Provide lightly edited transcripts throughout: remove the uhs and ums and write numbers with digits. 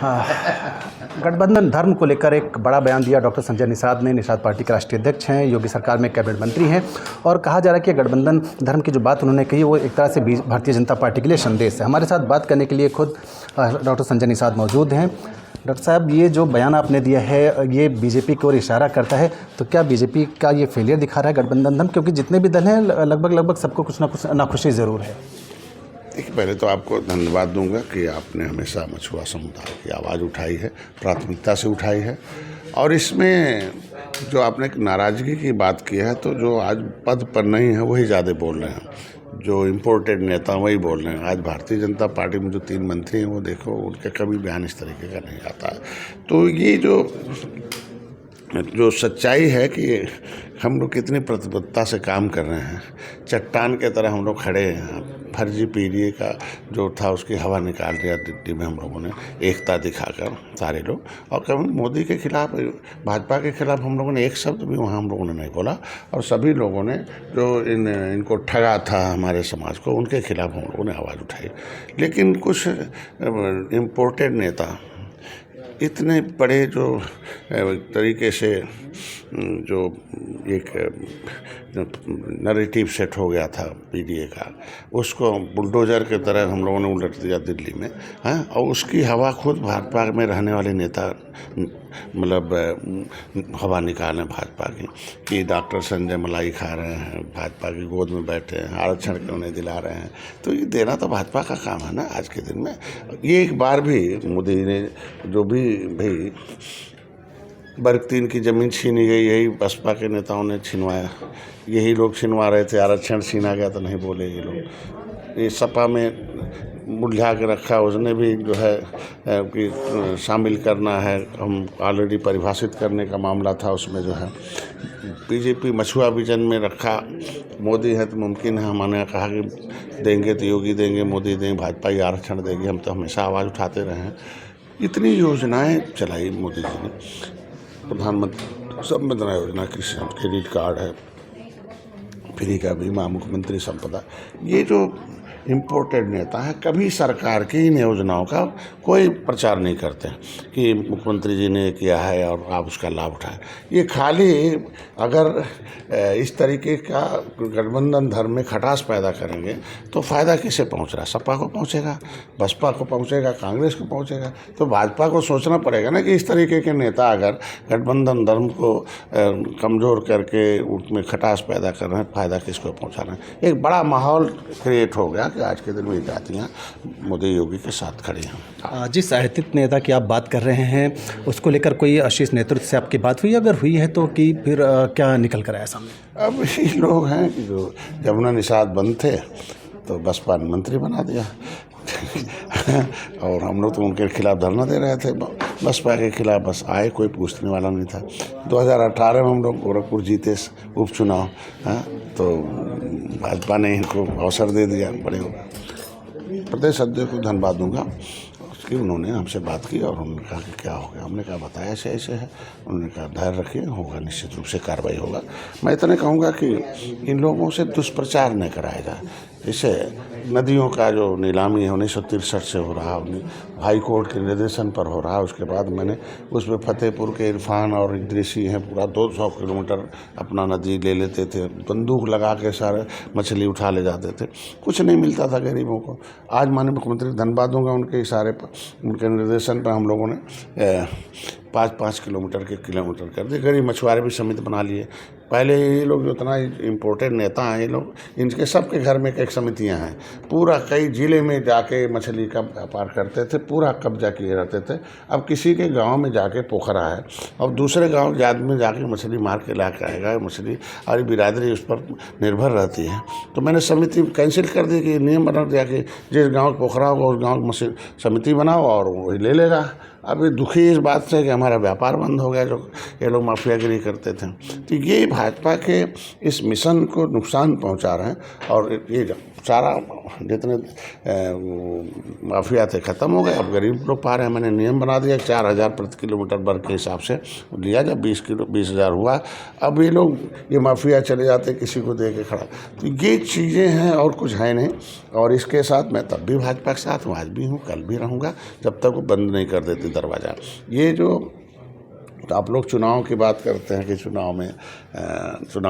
गठबंधन धर्म को लेकर एक बड़ा बयान दिया डॉक्टर संजय निषाद ने। निषाद पार्टी के राष्ट्रीय अध्यक्ष हैं, योगी सरकार में कैबिनेट मंत्री हैं और कहा जा रहा है कि गठबंधन धर्म की जो बात उन्होंने कही वो एक तरह से भारतीय जनता पार्टी के लिए संदेश है। हमारे साथ बात करने के लिए खुद डॉक्टर संजय निषाद मौजूद हैं। डॉक्टर साहब, ये जो बयान आपने दिया है ये बीजेपी की ओर इशारा करता है, तो क्या बीजेपी का ये फेलियर दिखा रहा है गठबंधन धर्म? क्योंकि जितने भी दल हैं लगभग सबको कुछ ना कुछ नाखुशी ज़रूर है। देखिए, पहले तो आपको धन्यवाद दूंगा कि आपने हमेशा मछुआ समुदाय की आवाज़ उठाई है, प्राथमिकता से उठाई है। और इसमें जो आपने नाराज़गी की बात की है, तो जो आज पद पर नहीं है वही ज़्यादा बोल रहे हैं, जो इम्पोर्टेड नेता वही बोल रहे हैं। आज भारतीय जनता पार्टी में जो 3 मंत्री हैं वो देखो, उनका कभी बयान इस तरीके का नहीं आता है। तो ये जो सच्चाई है कि हम लोग कितनी प्रतिबद्धता से काम कर रहे हैं, चट्टान के तरह हम लोग खड़े हैं। फर्जी पीडीए का जो था उसकी हवा निकाल दिया दिल्ली में हम लोगों ने, एकता दिखाकर सारे लोग। और कभी मोदी के खिलाफ, भाजपा के खिलाफ हम लोगों ने एक शब्द भी वहाँ हम लोगों ने नहीं बोला। और सभी लोगों ने जो इनको ठगा था हमारे समाज को, उनके खिलाफ हम लोगों ने आवाज़ उठाई। लेकिन कुछ इम्पोर्टेड नेता इतने बड़े जो तरीके से जो एक नैरेटिव सेट हो गया था पीडीए का, उसको बुलडोजर के तरह हम लोगों ने उलट दिया दिल्ली में, हाँ। और उसकी हवा खुद भाजपा में रहने वाले नेता मतलब हवा निकालें भाजपा की, कि डॉक्टर संजय मलाई खा रहे हैं, भाजपा की गोद में बैठे हैं, आरक्षण क्यों नहीं दिला रहे हैं। तो ये देना तो भाजपा का काम है ना आज के दिन में। ये एक बार भी मोदी ने जो भी भाई वर्ग 3 की ज़मीन छीनी गई, यही बसपा के नेताओं ने छिनवाया, यही लोग छिनवा रहे थे। आरक्षण छीना गया तो नहीं बोले ये लोग। ये सपा में उलझा के रखा, उसने भी जो है कि शामिल करना है, हम ऑलरेडी परिभाषित करने का मामला था। उसमें जो है बीजेपी मछुआ विजन में रखा। मोदी है तो मुमकिन है, हमने कहा कि देंगे तो योगी देंगे, मोदी देंगे, भाजपा ही आरक्षण देगी। हम तो हमेशा आवाज़ उठाते रहे हैं। इतनी योजनाएं चलाई मोदी जी ने, प्रधानमंत्री संपदा योजना, किसान क्रेडिट कार्ड है, फ्री का बीमा, मुख्यमंत्री संपदा। ये जो इम्पोर्टेड नेता है कभी सरकार की इन योजनाओं का कोई प्रचार नहीं करते कि मुख्यमंत्री जी ने किया है और आप उसका लाभ उठाएं। ये खाली अगर इस तरीके का गठबंधन धर्म में खटास पैदा करेंगे तो फ़ायदा किसे पहुंच रहा है? सपा को पहुंचेगा, बसपा को पहुंचेगा, कांग्रेस को पहुंचेगा। तो भाजपा को सोचना पड़ेगा ना कि इस तरीके के नेता अगर गठबंधन धर्म को कमज़ोर करके उसमें खटास पैदा कर रहे हैं, फ़ायदा किसको पहुँचा रहे हैं। एक बड़ा माहौल क्रिएट हो गया कि आज के दिन में जातियाँ मोदी योगी के साथ खड़ी हैं। जिस आयातित नेता की आप बात कर रहे हैं उसको लेकर कोई शीर्ष नेतृत्व से आपकी बात हुई? अगर हुई है तो कि फिर क्या निकल कर आया सामने? अब ये लोग हैं कि जो जमुना निषाद बंद थे तो बसपा ने मंत्री बना दिया और हम लोग तो उनके खिलाफ धरना दे रहे थे, बसपा के खिलाफ। बस आए, कोई पूछने वाला नहीं था। 2018 में हम लोग गोरखपुर जीते उपचुनाव, हाँ, तो भाजपा ने इनको अवसर दे दिया। बड़े प्रदेश अध्यक्ष को धन्यवाद दूंगा कि उन्होंने हमसे बात की और उन्होंने कहा कि क्या हो गया। हमने कहा बताया ऐसे ऐसे है। उन्होंने कहा धैर्य रखिए, होगा, निश्चित रूप से कार्रवाई होगा। मैं इतना कहूँगा कि इन लोगों से दुष्प्रचार न कराया जाए। जैसे नदियों का जो नीलामी है 1963 से हो रहा, हाई कोर्ट के निर्देशन पर हो रहा। उसके बाद मैंने उसमें फतेहपुर के इरफान और इद्रिसी हैं, पूरा 200 किलोमीटर अपना नदी ले लेते थे, बंदूक लगा के सारे मछली उठा ले जाते थे, कुछ नहीं मिलता था गरीबों को। आज माननीय मुख्यमंत्री धन्यवाद दूंगा, उनके इशारे पर, उनके निर्देशन पर हम लोगों ने 5-5 किलोमीटर कर दिए। गरीब मछुआरे भी समिति बना लिए। पहले ये लोग जो इतना इम्पोर्टेड नेता हैं, ये लोग, इनके सबके घर में एक समितियां हैं, पूरा कई ज़िले में जाके मछली का व्यापार करते थे, पूरा कब्जा किए रहते थे। अब किसी के गांव में जाके पोखरा है और दूसरे गांव में जाके मछली मार के ला के आएगा मछली, और बिरादरी उस पर निर्भर रहती है। तो मैंने समिति कैंसिल कर दी कि नियम बना दिया कि जिस गाँव पोखरा होगा उस गाँव की समिति बनाओ और वही ले लेगा। अभी दुखी इस बात से कि हमारा व्यापार बंद हो गया, जो ये लोग माफियागिरी करते थे। तो ये भाजपा के इस मिशन को नुकसान पहुंचा रहे हैं और ये सारा जितने माफिया थे ख़त्म हो गए। अब गरीब लोग पा रहे हैं। मैंने नियम बना दिया 4,000 प्रति किलोमीटर वर्ग के हिसाब से लिया, जब 20,000 हुआ। अब ये लोग ये माफिया चले जाते किसी को दे के खड़ा। तो ये चीज़ें हैं और कुछ है नहीं। और इसके साथ मैं तब भी भाजपा के साथ हूँ, आज भी हूँ, कल भी रहूँगा, जब तक वो बंद नहीं कर देती दरवाज़ा। ये जो तो आप लोग चुनाव की बात करते हैं कि चुनाव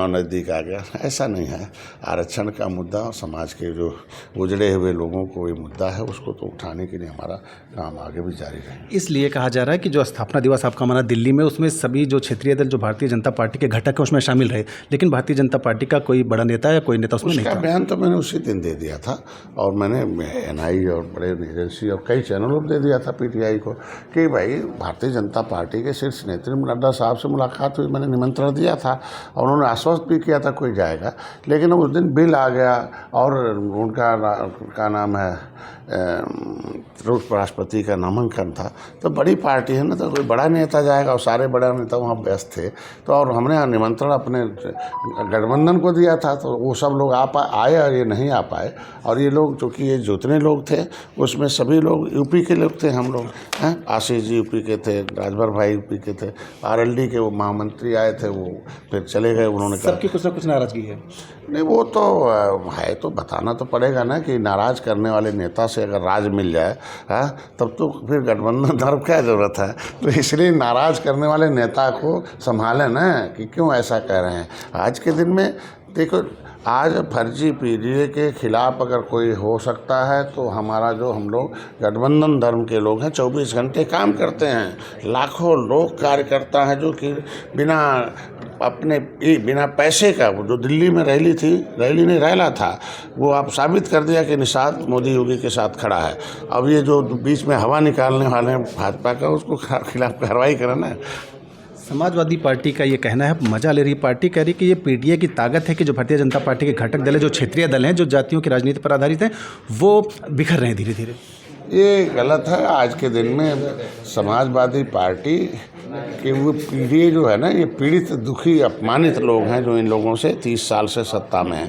नज़दीक आ गया, ऐसा नहीं है। आरक्षण का मुद्दा समाज के जो उजड़े हुए लोगों को ये मुद्दा है, उसको तो उठाने के लिए हमारा काम आगे भी जारी रहेगा। इसलिए कहा जा रहा है कि जो स्थापना दिवस आपका मना दिल्ली में, उसमें सभी जो क्षेत्रीय दल जो भारतीय जनता पार्टी के घटक हैं उसमें शामिल रहे, लेकिन भारतीय जनता पार्टी का कोई बड़ा नेता या कोई नेता उसमें नहीं था। उसका बयान तो मैंने उसी दिन दे दिया था, और मैंने NI और बड़े एजेंसी और कई चैनलों पर दे दिया था, PTI को, कि भाई भारतीय जनता पार्टी के शीर्ष नेतृत्व नड्डा साहब से मुलाकात हुई, मैंने निमंत्रण दिया था और उन्होंने आश्वस्त भी किया था कोई जाएगा। लेकिन उस दिन बिल आ गया और उनका क्या नाम है, रूस राष्ट्रपति का नामांकन था। तो बड़ी पार्टी है ना, तो कोई बड़ा नेता जाएगा और सारे बड़े नेता वहाँ व्यस्त थे। तो और हमने निमंत्रण अपने गठबंधन को दिया था, तो वो सब लोग आए और ये नहीं आ पाए। और ये लोग, चूँकि ये जितने लोग थे उसमें सभी लोग यूपी के लोग थे। हम लोग हैं, आशीष जी यूपी के थे, राजभर भाई यूपी के थे, RLD के वो महामंत्री आए थे, वो फिर चले गए। उन्होंने कहा सबकी कुछ ना कुछ नाराजगी है। नहीं, वो तो है, तो बताना तो पड़ेगा ना कि नाराज करने वाले नेता से अगर राज मिल जाए, हाँ, तब तो फिर गठबंधन धर्म क्या ज़रूरत है। तो इसलिए नाराज करने वाले नेता को संभालें ना, कि क्यों ऐसा कह रहे हैं। आज के दिन में देखो, आज फर्जी PDA के खिलाफ अगर कोई हो सकता है तो हमारा जो हम लोग गठबंधन धर्म के लोग हैं 24 घंटे काम करते हैं। लाखों लोग कार्यकर्ता हैं जो कि बिना पैसे का, वो जो दिल्ली में रैली थी, रैली नहीं रैला था, वो आप साबित कर दिया कि निषाद मोदी योगी के साथ खड़ा है। अब ये जो बीच में हवा निकालने वाले हैं भाजपा का, उसको खिलाफ कार्रवाई करना है। समाजवादी पार्टी का ये कहना है, मजा ले रही पार्टी कह रही कि ये PDA की ताकत है कि जो भारतीय जनता पार्टी के घटक दल है, जो क्षेत्रीय दल हैं, जो जातियों की राजनीति पर आधारित हैं, वो बिखर रहे हैं धीरे धीरे। ये गलत है। आज के दिन में समाजवादी पार्टी कि वो PDA जो है ना, ये पीड़ित, दुखी, अपमानित लोग हैं जो इन लोगों से 30 साल से सत्ता में है।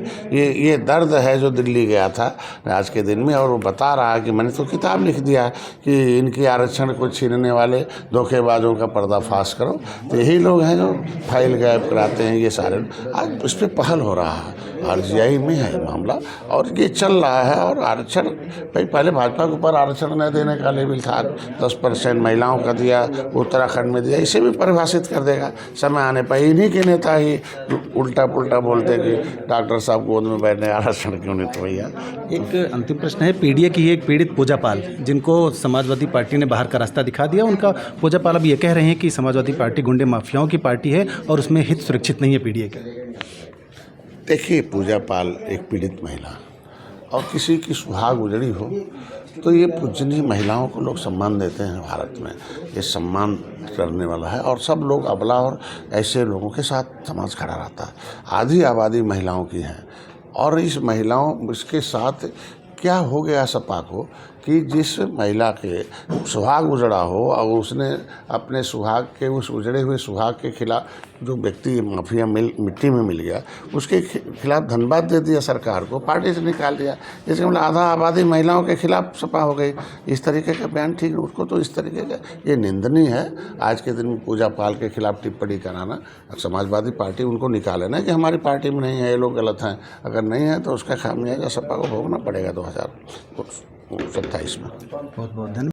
ये दर्द है जो दिल्ली गया था आज के दिन में, और वो बता रहा है कि मैंने तो किताब लिख दिया कि इनकी आरक्षण को छीनने वाले धोखेबाजों का पर्दाफाश करो। तो यही लोग हैं जो फाइल गायब कराते हैं। ये सारे आज इस पर पहल हो रहा है, RGI में है मामला, और ये चल रहा है। और आरक्षण भाई, पहले भाजपा के ऊपर आरक्षण न देने का लेवल था, 10% महिलाओं का दिया, उत्तराखंड में दिया, इसे भी परिभाषित कर देगा समय आने पर। इन्हीं के नेता ही उल्टा पुल्टा बोलते कि डॉक्टर साहब गोद में बैठने आरक्षण क्यों नहीं। तो भैया एक अंतिम प्रश्न है, PDA की एक पीड़ित पूजा पाल, जिनको समाजवादी पार्टी ने बाहर का रास्ता दिखा दिया, उनका पूजा पाल अब ये कह रहे हैं कि समाजवादी पार्टी गुंडे माफियाओं की पार्टी है और उसमें हित सुरक्षित नहीं है PDA के। देखिए, पूजा पाल एक पीड़ित महिला और किसी की सुहाग उजड़ी हो तो ये पूजनीय महिलाओं को लोग सम्मान देते हैं। भारत में ये सम्मान करने वाला है, और सब लोग अबला और ऐसे लोगों के साथ समाज खड़ा रहता है। आधी आबादी महिलाओं की है, और इस महिलाओं, इसके साथ क्या हो गया सपा को कि जिस महिला के सुहाग उजड़ा हो और उसने अपने सुहाग के, उस उजड़े हुए सुहाग के खिलाफ जो व्यक्ति माफिया मिट्टी में मिल गया, उसके खिलाफ धन्यवाद दे दिया सरकार को, पार्टी से निकाल दिया। जैसे मतलब आधा आबादी महिलाओं के खिलाफ सपा हो गई। इस तरीके का बयान ठीक है, उसको तो इस तरीके का ये निंदनीय है। आज के दिन में पूजा पाल के खिलाफ टिप्पणी कराना, समाजवादी पार्टी उनको निकाले ना कि हमारी पार्टी में नहीं है, ये लोग गलत हैं। अगर नहीं है तो उसका खामियाजा सपा को भोगना पड़ेगा 2027 में। बहुत बहुत धन्यवाद।